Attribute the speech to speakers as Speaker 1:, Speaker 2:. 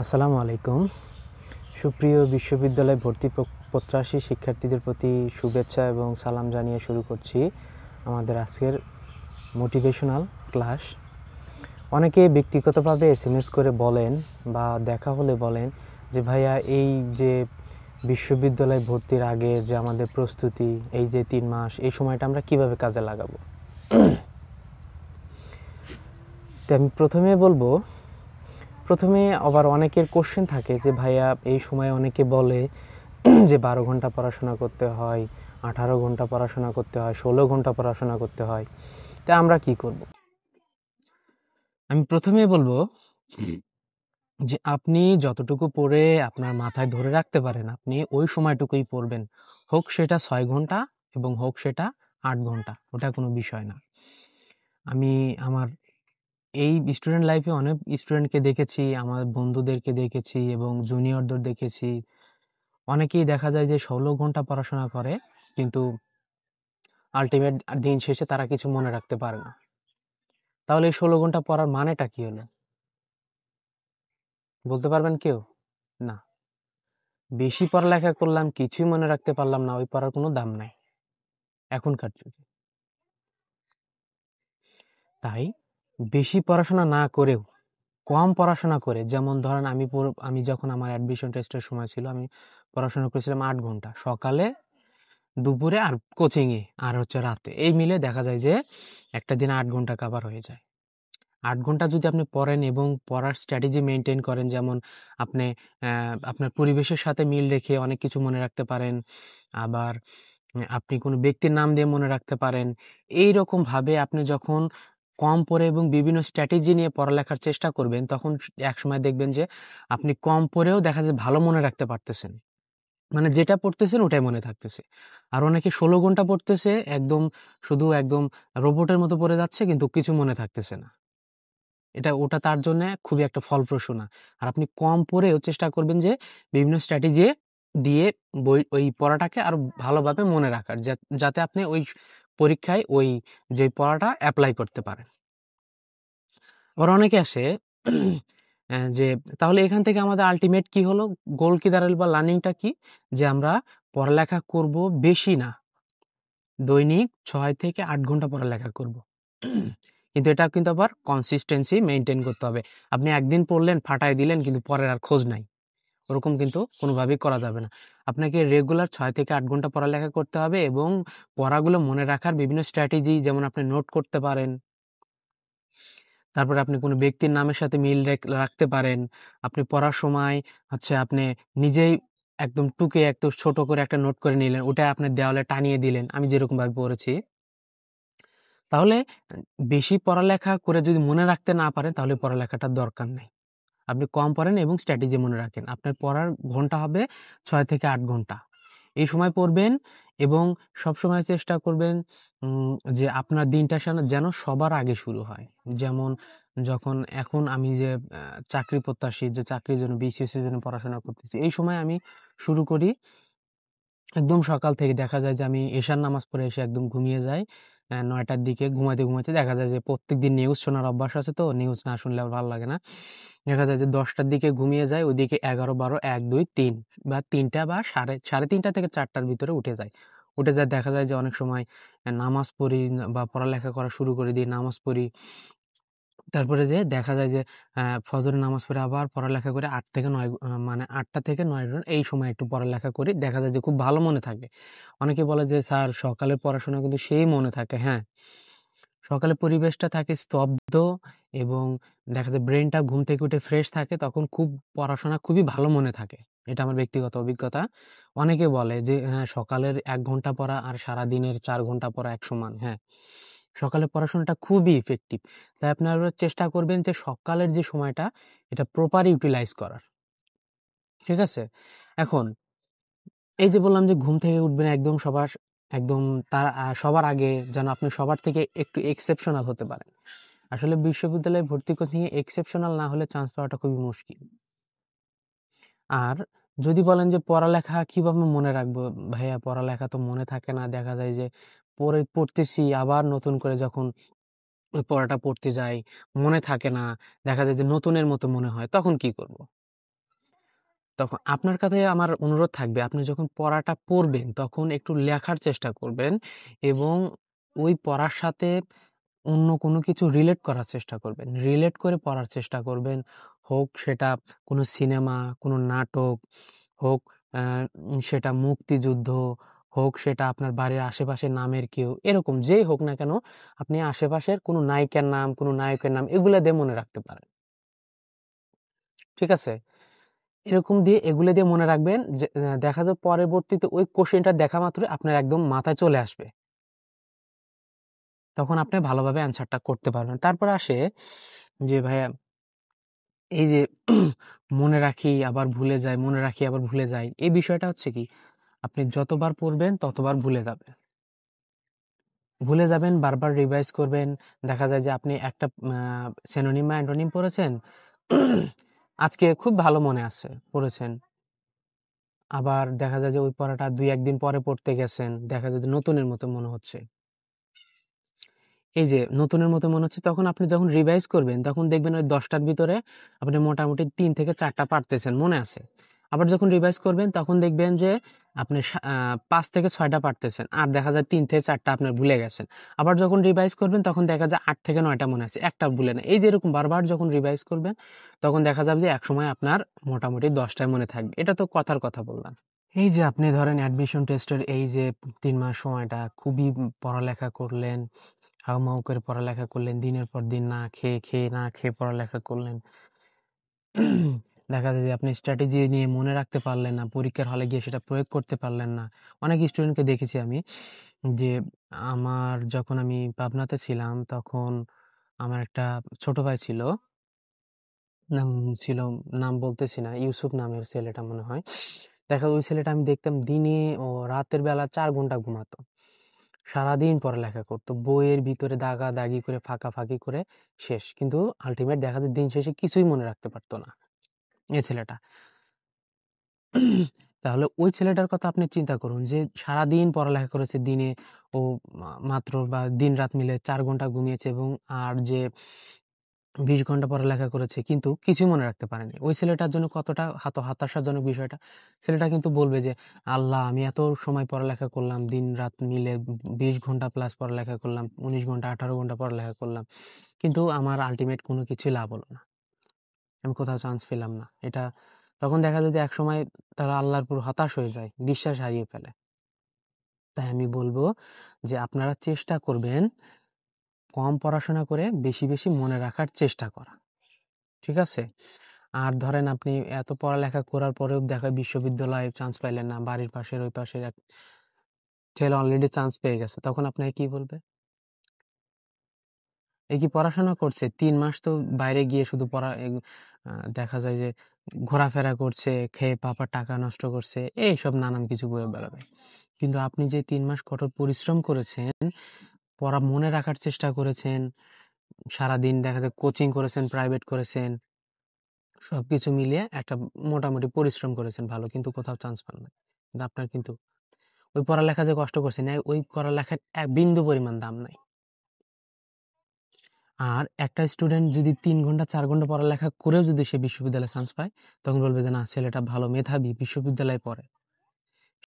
Speaker 1: আসসালামু আলাইকুম। সুপ্রিয় বিশ্ববিদ্যালয় ভর্তি প্রত্যাশী শিক্ষার্থীদের প্রতি শুভেচ্ছা এবং সালাম জানিয়ে শুরু করছি আমাদের আজকের মোটিভেশনাল ক্লাস। অনেকে ব্যক্তিগতভাবে এসএমএস করে বলেন বা দেখা হলে বলেন যে ভাইয়া, এই যে বিশ্ববিদ্যালয় ভর্তির আগে যে আমাদের প্রস্তুতি, এই যে 3 মাস, এই সময়টা আমরা কিভাবে কাজে লাগাবো। তো আমি প্রথমে আবার অনেকের কোশ্চেন থাকে যে ভাইয়া, এই সময় অনেকে বলে যে 12 ঘন্টা পড়াশোনা করতে হয়, 18 ঘন্টা পড়াশোনা করতে হয়, 16 ঘন্টা পড়াশোনা করতে হয়, তা আমরা কি করব। আমি প্রথমেই বলবো যে আপনি যতটুকু পড়ে আপনার মাথায় ধরে রাখতে পারেন আপনি ওই সময়টুকুই পড়বেন, হোক সেটা 6 ঘন্টা এবং হোক সেটা 8 ঘন্টা, ওটা কোনো বিষয় না। আমি আমার এই স্টুডেন্ট লাইফে অনেক স্টুডেন্টকে দেখেছি, আমার বন্ধুদেরকে দেখেছি এবং জুনিয়রদের দেখেছি। অনেকেই দেখা যায় যে 16 ঘন্টা পড়াশোনা করে, কিন্তু আলটিমেট দিন শেষে তারা কিছু মনে রাখতে পারে না। তাহলে এই 16 ঘন্টা পড়ার মানেটা কি হলো, বলতে পারবেন কেউ? না। বেশি পড়ালেখা করলাম, কিছুই মনে রাখতে পারলাম না, ওই পড়ার কোনো দাম নাই এখনকার যুগে। তাই বেশি পড়াশোনা না করেও কম পড়াশোনা করে, যেমন ধরেন আমি যখন আমার অ্যাডমিশন টেস্টের সময় ছিল, আমি পড়াশোনা করেছিলাম 8 ঘন্টা, সকালে, দুপুরে আর কোচিংয়ে আর রাতে, এই মিলে দেখা যায় যে একটা দিন 8 ঘন্টা কভার হয়ে যায়। 8 ঘন্টা যদি আপনি পড়েন এবং পড়ার স্ট্র্যাটেজি মেনটেন করেন, যেমন আপনি আপনার পরিবেশের সাথে মিল রেখে অনেক কিছু মনে রাখতে পারেন, আবার আপনি কোনো ব্যক্তির নাম দিয়ে মনে রাখতে পারেন। এইরকমভাবে আপনি যখন কম পড়ে এবং বিভিন্ন স্ট্র্যাটেজি নিয়ে পড়ালেখার চেষ্টা করবেন, তখন একসময় দেখবেন যে আপনি কম পড়েও দেখা যায় ভালো মনে রাখতে পারতেছেন। মানে যেটা পড়তেছেন ওটাই মনে থাকতেছে। আর অনেকে 16 ঘন্টা পড়তেছে, শুধু একদম রোবটের মতো পড়ে যাচ্ছে, কিন্তু কিছু মনে থাকতেছে না। ওটা তার জন্য খুবই একটা ফলপ্রসূ না। আর আপনি কম পড়েও চেষ্টা করবেন যে বিভিন্ন স্ট্র্যাটেজি দিয়ে ওই পড়াটাকে আরো ভালোভাবে মনে রাখার, যাতে আপনি ওই পরীক্ষায় ওই যে পড়াটা অ্যাপ্লাই করতে পারেন। আবার অনেকে আসে যে তাহলে এখান থেকে আমাদের আল্টিমেট কি হলো, গোল কি দাঁড়ালো বা লার্নিংটা কি, যে আমরা পড়ালেখা করব বেশি না, দৈনিক 6 থেকে 8 ঘন্টা পড়ালেখা করব। কিন্তু এটা কিন্তু আবার কনসিস্টেন্সি মেইনটেইন করতে হবে। আপনি একদিন পড়লেন, ফাটায় দিলেন, কিন্তু পরের আর খোঁজ নাই। ওরকম কিন্তু কোনোভাবেই করা যাবে না। আপনাকে রেগুলার 6 থেকে 8 ঘন্টা পড়ালেখা করতে হবে এবং পড়াগুলো মনে রাখার বিভিন্ন স্ট্র্যাটেজি, যেমন আপনি নোট করতে পারেন। তারপরে আপনি কোনো ব্যক্তির নামের সাথে মিল রাখতে পারেন। আপনি পড়ার সময় আপনি নিজেই একদম টুকে একটু ছোট করে একটা নোট করে নিলেন। ওটা আপনার দেওয়ালে টানিয়ে দিলেন। আমি যেরকমভাবে পড়েছি। তাহলে বেশি পড়ালেখা করে যদি মনে রাখতে না পারেন, তাহলে পড়ালেখাটার দরকার নাই। আপনি কম পড়েন এবং স্ট্র্যাটেজি মনে রাখেন। আপনার পড়ার ঘন্টা হবে 6 থেকে 8 ঘন্টা। এই সময় পড়বেন এবং সবসময় চেষ্টা করবেন যে আপনার দিনটা যেন সবার আগে শুরু হয়। যেমন এখন আমি যে চাকরি প্রত্যাশী, যে চাকরির জন্য বিসিএস এর জন্য পড়াশোনা করতেছি, এই সময় আমি শুরু করি একদম সকাল থেকে। দেখা যায় যে আমি এশার নামাজ পড়ে এসে একদম ঘুমিয়ে যাই ৯টার দিকে। ঘুমাইতে দেখা যায় যে প্রত্যেকদিন নিউজ শোনার অভ্যাস আছে, তো নিউজ না শুনলে আর ভালো লাগে না। দেখা যায় যে 10টার দিকে ঘুমিয়ে যায়, ওইদিকে 11, 12, 1, 2, 3 বা 3টা বা সাড়ে 3টা থেকে 4টার ভিতরে উঠে যায়। দেখা যায় যে অনেক সময় নামাজ পড়ি বা পড়ালেখা করা শুরু করে দিই, নামাজ পড়ি। তারপরে যে দেখা যায় যে ফজরের নামাজ পড়ে আবার পড়ালেখা করে 8 থেকে 9 মানে 8টা থেকে 9 এই সময় একটু পড়ালেখা করি। দেখা যায় যে খুব ভালো মনে থাকে। অনেকে বলে যে স্যার সকালের পড়াশোনা কিন্তু সেই মনে থাকে। হ্যাঁ, সকালে পরিবেশটা থাকে স্তব্ধ এবং দেখা যায় ব্রেইনটা ঘুম থেকে উঠে ফ্রেশ থাকে, তখন পড়াশোনা খুবই ভালো মনে থাকে। এটা আমার ব্যক্তিগত অভিজ্ঞতা। অনেকে বলে যে হ্যাঁ, সকালের 1 ঘন্টা পড়া আর সারাদিনের 4 ঘন্টা পড়া এক সমান। হ্যাঁ, সকালের পড়াশোনাটা খুবই ইফেক্টিভ। তাই আপনারা চেষ্টা করবেন যে সকালের যে সময়টা, এটা প্রপার ইউটিলাইজ করার। ঠিক আছে? এখন এই যে বললাম যে ঘুম থেকে উঠবেন একদম সবার আগে, যেন আপনি সবার থেকে একটু এক্সেপশনাল হতে পারেন। আসলে বিশ্ববিদ্যালয়ে ভর্তি কোচিং এ এক্সেপশনাল না হলে চান্স পাওয়াটা খুবই মুশকিল। আর যদি বলেন যে পড়ালেখা কিভাবে মনে রাখবো? ভাইয়া, পড়ালেখা তো মনে থাকে না। দেখা যায় যে পড়তেছি, আবার নতুন করে যখন ওই পড়াটা পড়তে যাই, মনে থাকে না। দেখা যায় যে নতুনের মতো মনে হয়। তখন কি করব? তখন আপনার কাছে আমার অনুরোধ থাকবে, আপনি যখন পড়াটা পড়বেন তখন একটু লেখার চেষ্টা করবেন এবং ওই পড়ার সাথে অন্য কোনো কিছু রিলেট করার চেষ্টা করবেন। রিলেট করে পড়ার চেষ্টা করবেন। হোক সেটা কোনো সিনেমা, কোনো নাটক, হোক আ সেটা মুক্তিযুদ্ধ, হোক সেটা আপনার বাড়ির আশেপাশের নামের কেউ, এরকম যেই হোক না কেন, আপনি আশেপাশের কোনো নায়িকার নাম, কোনো নায়কের নাম এগুলা দিয়ে মনে রাখতে পারেন। ঠিক আছে? এরকম দিয়ে এগুলো দিয়ে মনে রাখবেন যে দেখা যায় পরবর্তীতে ওই কোশ্চেনটা দেখা মাত্রই আপনার একদম মাথায় চলে আসবে। তখন আপনি ভালোভাবে অ্যান্সারটা করতে পারবেন। তারপরে আসে যে ভাইয়া এই যে মনে রাখি আবার ভুলে যাই, মনে রাখি আবার ভুলে যাই। এই বিষয়টা হচ্ছে কি, আপনি যতবার পড়বেন ততবার ভুলে যাবেন। ভুলে যাবেন, বারবার রিভাইজ করবেন। দেখা যায় যে আপনি একটা সিনোনিম বা অ্যান্টোনিম পড়েছেন। আজকে খুব ভালো মনে আছে, পড়েছেন। আবার দেখা যায় যে ওই পড়াটা ২-১ দিন পরে পড়তে গেছেন। দেখা যায় যে নতুনের মতো মনে হচ্ছে। এই যে নতুনের মতো মনে হচ্ছে, তখন আপনি যখন রিভাইজ করবেন তখন দেখবেন ওই ১০ টার ভিতরে আপনি মোটামুটি ৩ থেকে ৪ টা পারতেছেন, মনে আছে। আবার যখন রিভাইজ করবেন তখন দেখবেন যে আপনি ৫ থেকে ৬ টা পারতেছেন। আর দেখা যায় ৩ থেকে ৪ টা আপনার ভুলে গেছেন। আবার যখন রিভাইজ করবেন তখন দেখা যায় ৮ থেকে ৯ টা মনে আছে, একটাও ভুলে না। এই যে এরকম বারবার যখন রিভাইজ করবেন তখন দেখা যাবে যে একসময় আপনার মোটামুটি ১০ টাই মনে থাকবে। এটা তো কথার কথা বললাম। এই যে আপনি ধরেন অ্যাডমিশন টেস্টের এই যে ৩ মাস সময়টা খুবই পড়ালেখা করলেন, হাউমাউ করে পড়ালেখা করলেন, দিনের পর দিন না খেয়ে না খেয়ে পড়ালেখা করলেন। দেখা যায় যে আপনি স্ট্র্যাটেজি নিয়ে মনে রাখতে পারলেন না, পরীক্ষার হলে গিয়ে সেটা প্রয়োগ করতে পারলেন না। অনেক স্টুডেন্টকে দেখেছি আমি যে যখন আমি পাবনাতে ছিলাম তখন আমার একটা ছোট ভাই ছিল। নাম ছিল, নাম বলতেছি না, ইউসুফ নামের ছেলেটা মনে হয়। ওই ছেলেটা আমি দেখতাম দিনে ও রাতের বেলা ৪ ঘন্টা ঘুমাতো। সারাদিন পড়ালেখা করতো। বইয়ের ভিতরে দাগাদাগি করে ফাঁকাফাঁকি করে শেষ। কিন্তু আল্টিমেট দেখা যায় দিন শেষে কিছুই মনে রাখতে পারতো না এই ছেলেটা। তাহলে ওই ছেলেটার কথা আপনি চিন্তা করুন যে সারাদিন পড়ালেখা করেছে, দিনে ও মাত্র বা দিন-রাত মিলে ৪ ঘন্টা ঘুমিয়েছে এবং আর যে ২০ ঘন্টা পড়ালেখা করেছে কিন্তু কিছুই মনে রাখতে পারেনি। ওই ছেলেটার জন্য কতটা হতাশাজনক বিষয়টা। ছেলেটা কিন্তু বলবে যে, "আল্লাহ, আমি এত সময় পড়ালেখা করলাম, দিন-রাত মিলে ২০ ঘন্টা প্লাস পড়ালেখা করলাম, ১৯ ঘন্টা, ১৮ ঘন্টা পড়ালেখা করলাম। কিন্তু আমার আল্টিমেট কোনো কিছুই লাভ হলো না। আমি কোথাও চান্স পেলাম না।" তখন দেখা যায় যে একসময় তারা আল্লাহর উপর হতাশ হয়ে যায়, বিশ্বাস হারিয়ে ফেলে। তাই আমি বলব যে আপনারা চেষ্টা করবেন কম পড়াশোনা করে বেশি, বেশি মনে রাখার চেষ্টা করা। ঠিক আছে? আর ধরেন আপনি এত পড়ালেখা করার পরেও দেখা যায় বিশ্ববিদ্যালয়ে চান্স পাইলেন না। বাড়ির পাশের ওই পাশের এক ছেলে অলরেডি চান্স পেয়ে গেছে। তখন আপনাকে কি বলবে? এ কি পড়াশোনা করছে? ৩ মাস তো বাইরে গিয়ে শুধু পড়া এগ আ দেখা যায় যে ঘোরাফেরা করছে, খেয়ে পাপা টাকা নষ্ট করছে, এইসব নানান কিছু বলে বেড়াবে। কিন্তু আপনি যে ৩ মাস কঠোর পরিশ্রম করেছেন, পড়া মনে রাখার চেষ্টা করেছেন, সারাদিন দেখা যায় কোচিং করেছেন, প্রাইভেট করেছেন, সবকিছু মিলিয়ে একটা মোটামুটি পরিশ্রম করেছেন ভালো, কিন্তু কোথাও চান্স পান নাই। কিন্তু আপনার কিন্তু ওই পড়ালেখা যে কষ্ট করছেন, ওই পড়ালেখার এক বিন্দু পরিমাণ দাম নাই। আর একটা স্টুডেন্ট যদি ৩ ঘন্টা ৪ ঘন্টা পড়ালেখা করেও যদি সে বিশ্ববিদ্যালয়ে চান্স পায়, তখন বলবে যে না, ছেলেটা ভালো মেধাবী, বিশ্ববিদ্যালয়ে পড়ে।